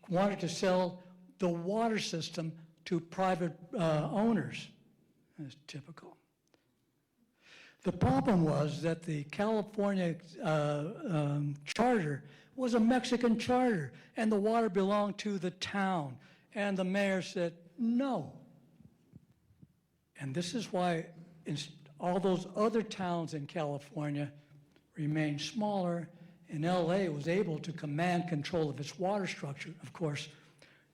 wanted to sell the water system to private owners. That's typical. The problem was that the California charter was a Mexican charter, and the water belonged to the town. And the mayor said, no. And this is why all those other towns in California remained smaller, and LA was able to command control of its water structure. Of course,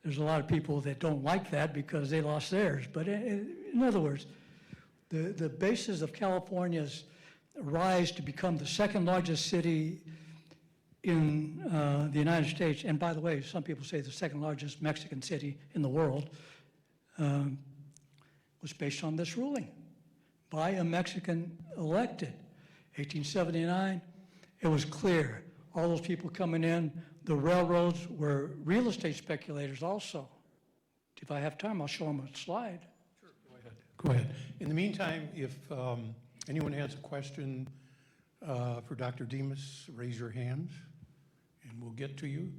there's a lot of people that don't like that because they lost theirs. But in other words, the basis of California's rise to become the second largest city in the United States, and by the way, some people say the second largest Mexican city in the world, was based on this ruling by a Mexican elected. 1879, it was clear. All those people coming in, the railroads were real estate speculators also. If I have time, I'll show them a slide. Sure, go ahead. Go ahead. In the meantime, if anyone has a question for Dr. Dimas, raise your hands, and we'll get to you.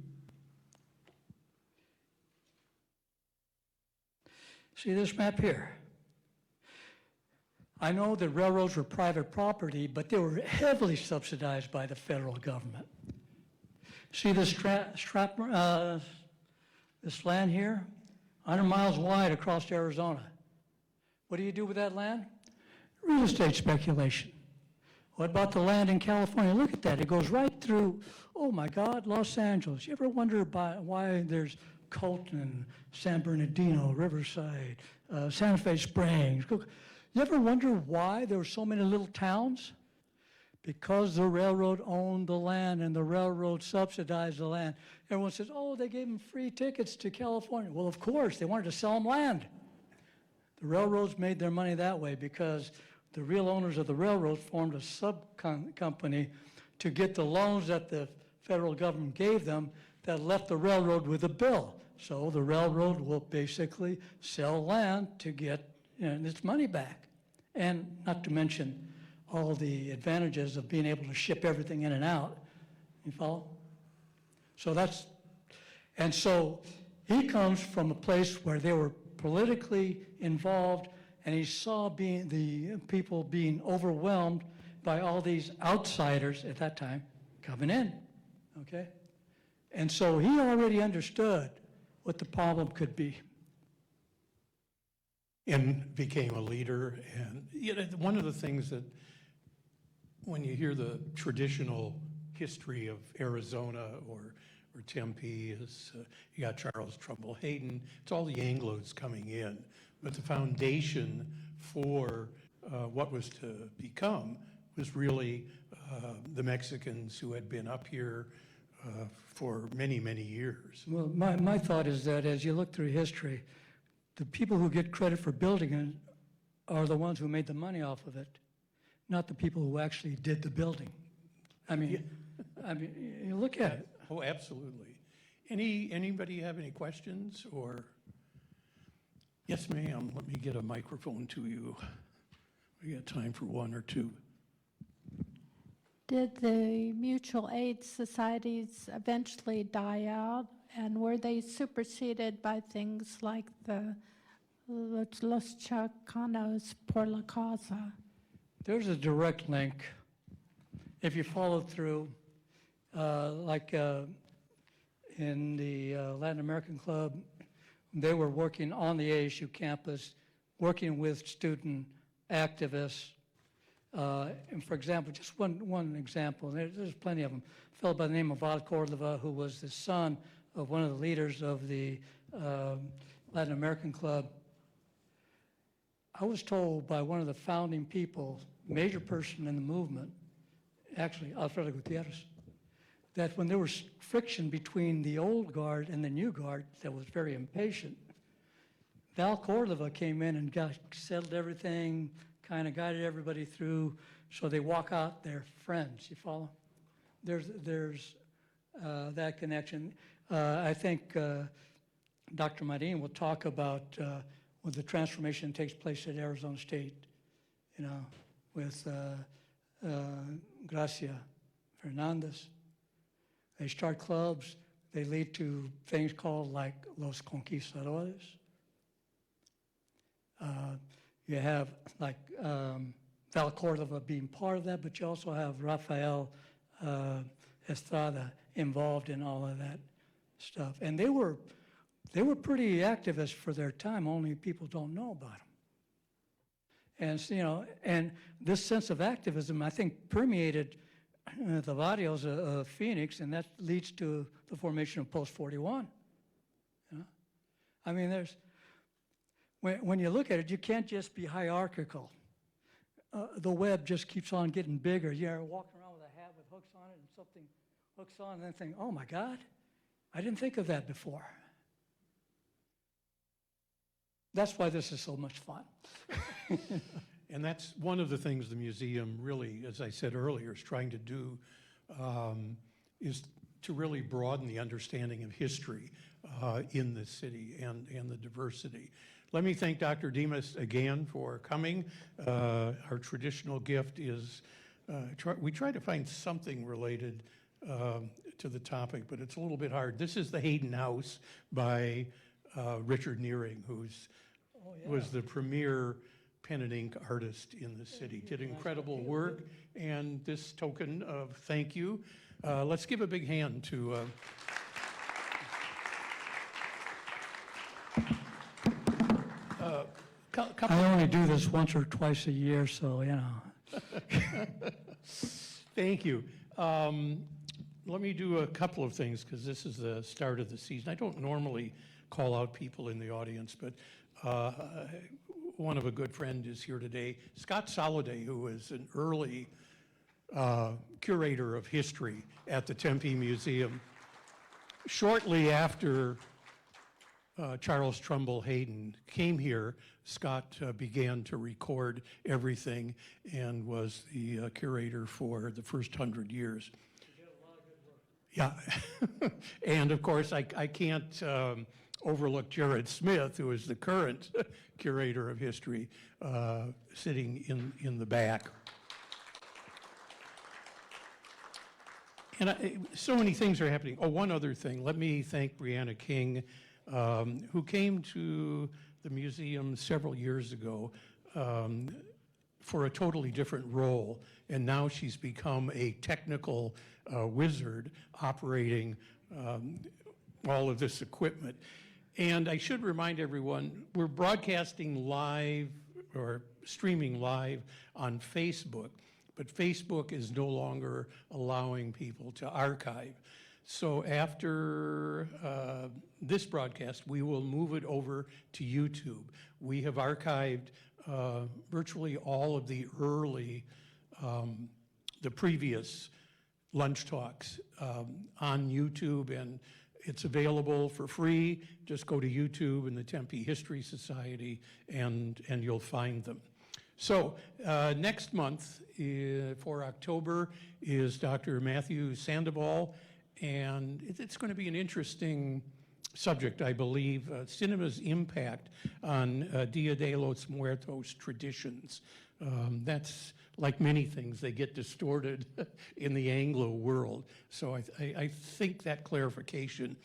See this map here? I know that railroads were private property, but they were heavily subsidized by the federal government. See this This land here, 100 miles wide across Arizona. What do you do with that land? Real estate speculation. What about the land in California? Look at that. It goes right through, oh my God, Los Angeles. You ever wonder why there's Colton, San Bernardino, Riverside, Santa Fe Springs? You ever wonder why there were so many little towns? Because the railroad owned the land and the railroad subsidized the land. Everyone says, oh, they gave them free tickets to California. Well, of course, they wanted to sell them land. The railroads made their money that way because the real owners of the railroad formed a sub-company to get the loans that the federal government gave them that left the railroad with a bill. So the railroad will basically sell land to get its money back. And not to mention all the advantages of being able to ship everything in and out. You follow? So he comes from a place where they were politically involved, and he saw the people being overwhelmed by all these outsiders at that time coming in, okay? And so he already understood what the problem could be. And became a leader. And one of the things that, when you hear the traditional history of Arizona or Tempe, is you got Charles Trumbull Hayden. It's all the Anglos coming in. But the foundation for what was to become was really the Mexicans who had been up here for many, many years. Well, my thought is that as you look through history, the people who get credit for building it are the ones who made the money off of it, not the people who actually did the building. I mean, you look at it. Oh, absolutely. Anybody have any questions or? Yes, ma'am. Let me get a microphone to you. We got time for one or two. Did the mutual aid societies eventually die out, and were they superseded by things like the Los Chicanos por la Causa? There's a direct link. If you follow through, in the Latin American Club, they were working on the ASU campus, working with student activists. And for example, just one example, there's plenty of them. A fellow by the name of Val Cordova, who was the son of one of the leaders of the Latin American Club. I was told by one of the founding people, major person in the movement, actually Alfredo Gutierrez, that when there was friction between the old guard and the new guard that was very impatient, Val Cordova came in and settled everything, kind of guided everybody through, so they walk out, they're friends, you follow? There's that connection. I think Dr. Marin will talk about when the transformation takes place at Arizona State, with Gracia Fernandez. They start clubs, they lead to things called like Los Conquistadores. You have like Val Cordova being part of that, but you also have Rafael Estrada involved in all of that stuff. And they were pretty activist for their time, only people don't know about them. And, and this sense of activism, I think, permeated the barrios of Phoenix, and that leads to the formation of Post 41. I mean, when you look at it, you can't just be hierarchical. The web just keeps on getting bigger. You're walking around with a hat with hooks on it, and something hooks on, and then think, oh my God, I didn't think of that before. That's why this is so much fun. And that's one of the things the museum really, as I said earlier, is trying to do, is to really broaden the understanding of history in the city and the diversity. Let me thank Dr. Dimas again for coming. Our traditional gift is, we try to find something related to the topic, but it's a little bit hard. This is the Hayden House by Richard Nearing, who's was the premier pen and ink artist in the city. Did incredible work, and this token of thank you. Let's give a big hand to Couple, I only do this once or twice a year, so, you know. thank you. Let me do a couple of things because this is the start of the season. I don't normally call out people in the audience, but one of a good friend is here today. Scott Soliday, who was an early curator of history at the Tempe Museum. Shortly after Charles Trumbull Hayden came here, Scott began to record everything and was the curator for the first 100 years. Yeah, and of course, I can't overlook Jared Smith, who is the current curator of history, sitting in the back. And so many things are happening. Oh, one other thing. Let me thank Brianna King, who came to the museum several years ago for a totally different role, and now she's become a technical wizard operating all of this equipment. And I should remind everyone, we're broadcasting live or streaming live on Facebook, but Facebook is no longer allowing people to archive. So after this broadcast, we will move it over to YouTube. We have archived virtually all of the early, the previous lunch talks on YouTube, and it's available for free. Just go to YouTube and the Tempe History Society, and you'll find them. So next month for October is Dr. Matthew Sandoval, and it's going to be an interesting subject, I believe, cinema's impact on Dia de los Muertos traditions. That's like many things, they get distorted in the Anglo world. So I think that clarification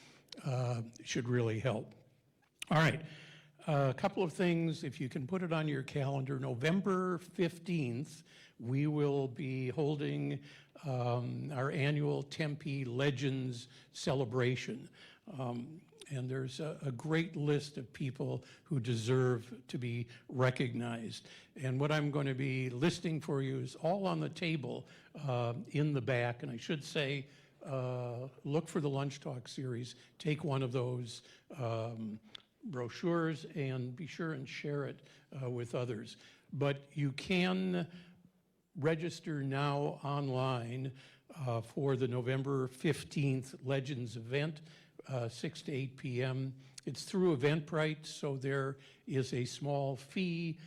should really help. All right, a couple of things, if you can put it on your calendar. November 15th, we will be holding our annual Tempe Legends celebration. And there's a great list of people who deserve to be recognized. And what I'm going to be listing for you is all on the table in the back. And I should say, look for the Lunch Talk series. Take one of those brochures and be sure and share it with others. But you can register now online for the November 15th Legends event. 6 to 8 p.m. It's through Eventbrite, so there is a small fee,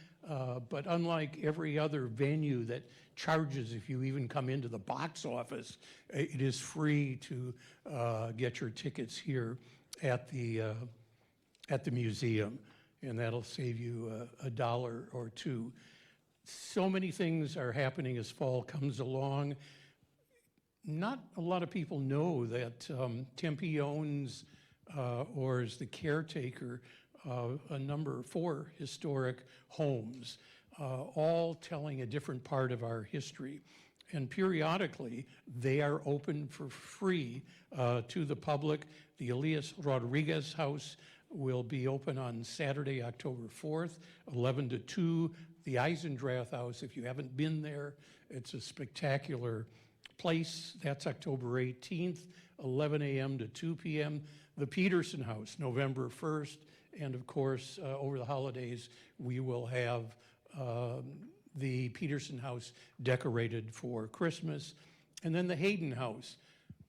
but unlike every other venue that charges if you even come into the box office, it is free to get your tickets here at the museum, and that'll save you $1 or $2. So many things are happening as fall comes along. Not a lot of people know that Tempe owns or is the caretaker of a number 4 historic homes, all telling a different part of our history. And periodically, they are open for free to the public. The Elias Rodriguez House will be open on Saturday, October 4th, 11 to 2. The Eisendrath House, if you haven't been there, it's a spectacular place. That's October 18th, 11 a.m. to 2 p.m. The Peterson House, November 1st. And of course, over the holidays, we will have the Peterson House decorated for Christmas. And then the Hayden House,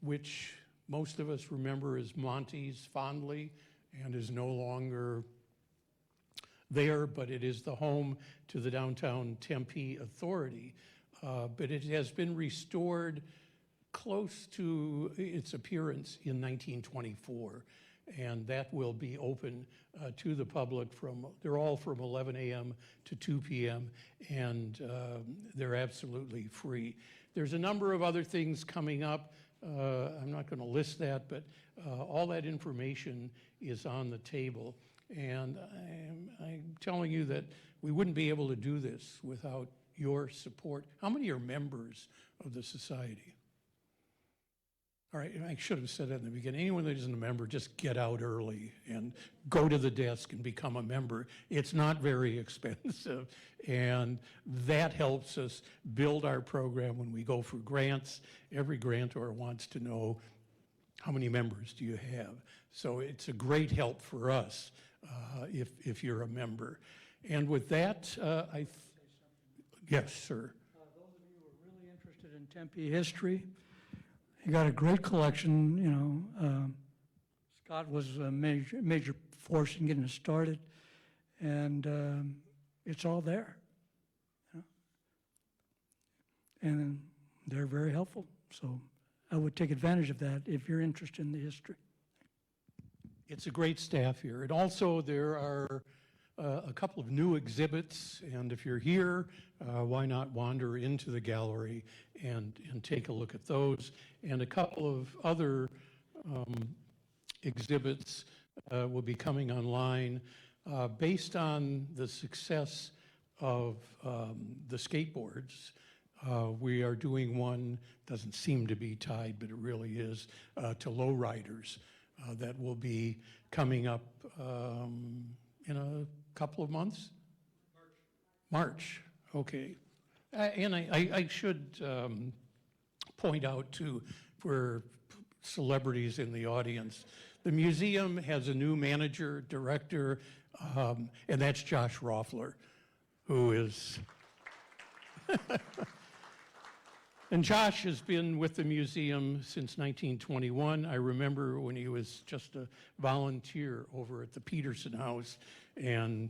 which most of us remember as Monty's fondly and is no longer there, but it is the home to the Downtown Tempe Authority. But it has been restored close to its appearance in 1924, and that will be open to the public they're all from 11 a.m. to 2 p.m., and they're absolutely free. There's a number of other things coming up. I'm not going to list that, but all that information is on the table. And I'm telling you that we wouldn't be able to do this without your support. How many are members of the society? All right, and I should have said that in the beginning. Anyone that isn't a member, just get out early and go to the desk and become a member. It's not very expensive, and that helps us build our program when we go for grants. Every grantor wants to know how many members do you have. So it's a great help for us if you're a member. And with that, yes, sir. Those of you who are really interested in Tempe history, you got a great collection, you know. Scott was a major force in getting it started, and it's all there. You know? And they're very helpful, so I would take advantage of that if you're interested in the history. It's a great staff here. And also there are a couple of new exhibits, and if you're here, why not wander into the gallery and take a look at those. And a couple of other exhibits will be coming online based on the success of the skateboards. We are doing one, doesn't seem to be tied, but it really is, to lowriders that will be coming up in a couple of months? March, okay. And I should point out too, for celebrities in the audience, the museum has a new manager, director, and that's Josh Roffler, who is... And Josh has been with the museum since 1921. I remember when he was just a volunteer over at the Peterson House, and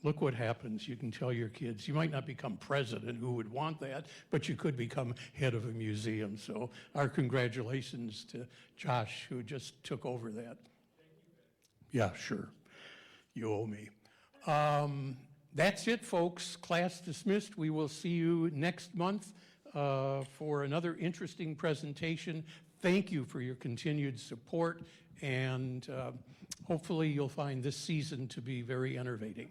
look what happens. You can tell your kids, you might not become president, who would want that, but you could become head of a museum. So our congratulations to Josh, who just took over that. Yeah, sure. You owe me. That's it, folks. Class dismissed. We will see you next month for another interesting presentation. Thank you for your continued support, and hopefully you'll find this season to be very enervating.